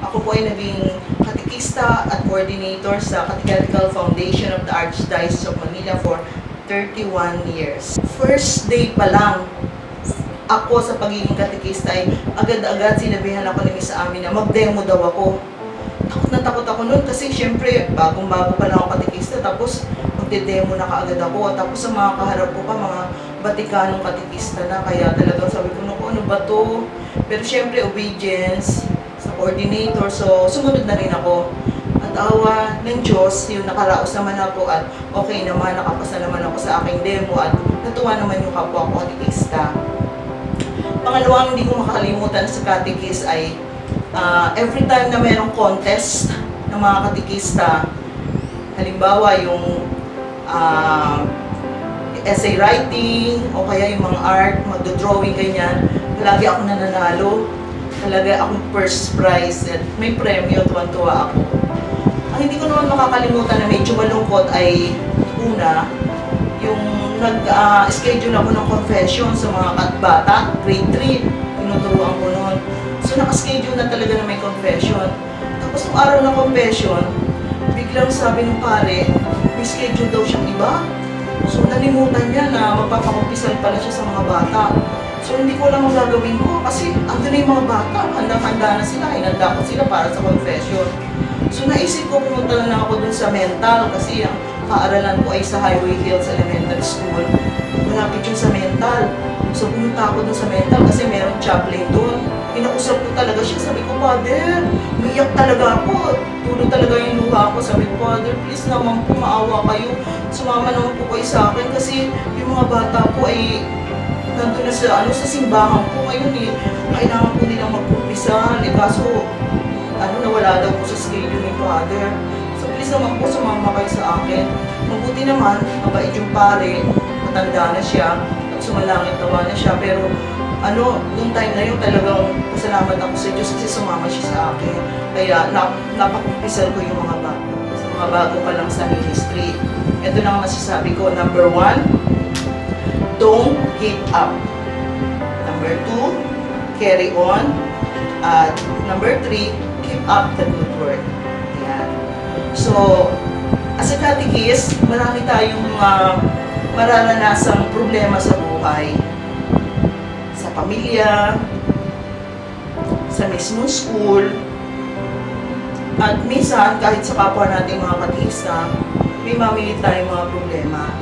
Ako po ay naging katikista at coordinator sa Catechetical Foundation of the Archdiocese of Manila for 31 years. First day pa lang, ako sa pagiging katikista ay agad-agad sinabihan ako ni Miss Ami na mag-demo daw ako. Takot na takot ako noon kasi syempre bagong-bago pa lang ako katikista, tapos magde-demo na kaagad ako. Tapos sa mga kaharap ko pa, mga Vaticanong katikista na, kaya talagang sabi ko, ano ba to? Pero syempre obedience sa coordinator, so sumunod na rin ako. At awa ng Diyos, yung nakaraos naman ako at okay naman, nakapasa naman ako sa aking demo at natuwa naman yung kapwa ko katikista. Pangalawang hindi ko makakalimutan sa katikis ay every time na mayroong contest ng mga katikista, halimbawa yung essay writing o kaya yung mga art, magdo-drawing, ganyan, lagi ako nananalo. Talaga akong first prize at may premyo, tuwan-tuwa ako. Ang hindi ko naman makakalimutan na medyo malungkot ay una, yung nag-schedule ako ng confession sa mga bata, grade 3, tinuturuan ko noon. So naka-schedule na talaga na may confession. Tapos nung araw ng confession, biglang sabi ng pare, may schedule daw siyang iba. So nalimutan niya na magpapakumpisal pala siya sa mga bata. So hindi ko alam ang gagawin ko kasi andun na yung mga bata, handa-handa na sila, inanda ko sila para sa confession. So naisip ko, pumunta na lang ako dun sa mental kasi ang kaaralan ko ay sa Highway Hills Elementary School. Malapit yun sa mental. So pumunta ako dun sa mental kasi merong chaplain dun. Pinausap ko talaga siya, sabi ko, Father, umiyak talaga ako. Tulo talaga yung luha ko. Sabi ko, Father, please naman po, maawa kayo. Sumama naman po kayo sa akin kasi yung mga bata po ay nandun na sa simbahan po ngayon eh. Kailangan po nilang magkumpisan. Kaso, nawala daw po sa schedule ni Father. So please naman po, sumama kayo sa akin. Mabuti naman, mabait yung pare, matanda na siya, at sumalangit naman na siya. Pero noong time na yun talagang pasalamat ako sa Diyos kasi sumama siya sa akin. Kaya napakumpisal ko yung mga bago. Sa mga bago pa lang sa ministry. Ito lang ang masasabi ko. Number 1, don't give up. Number 2, carry on. At number 3, keep up the good work. Yan. So, as a catechist, marami tayong mararanasang problema sa buhay. Sa pamilya, sa mismong school, at minsan kahit sa kapwa nating mga katekista, may mamilit tayong mga problema.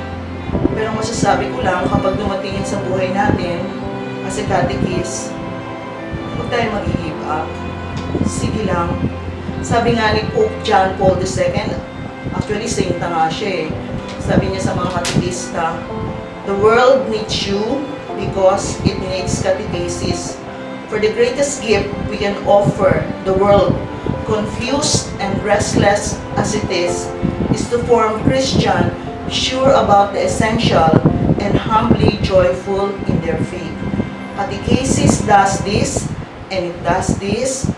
Pero masasabi ko lang, kapag dumatingin sa buhay natin, as a catechist, huwag tayo mag-give up. Sige lang. Sabi nga ni Pope John Paul II, actually saint na nga siya eh. Sabi niya sa mga katekista, the world needs you because it needs catechesis. For the greatest gift we can offer the world, confused and restless as it is to form Christian, sure about the essential and humbly joyful in their faith. Catechesis does this, and it does this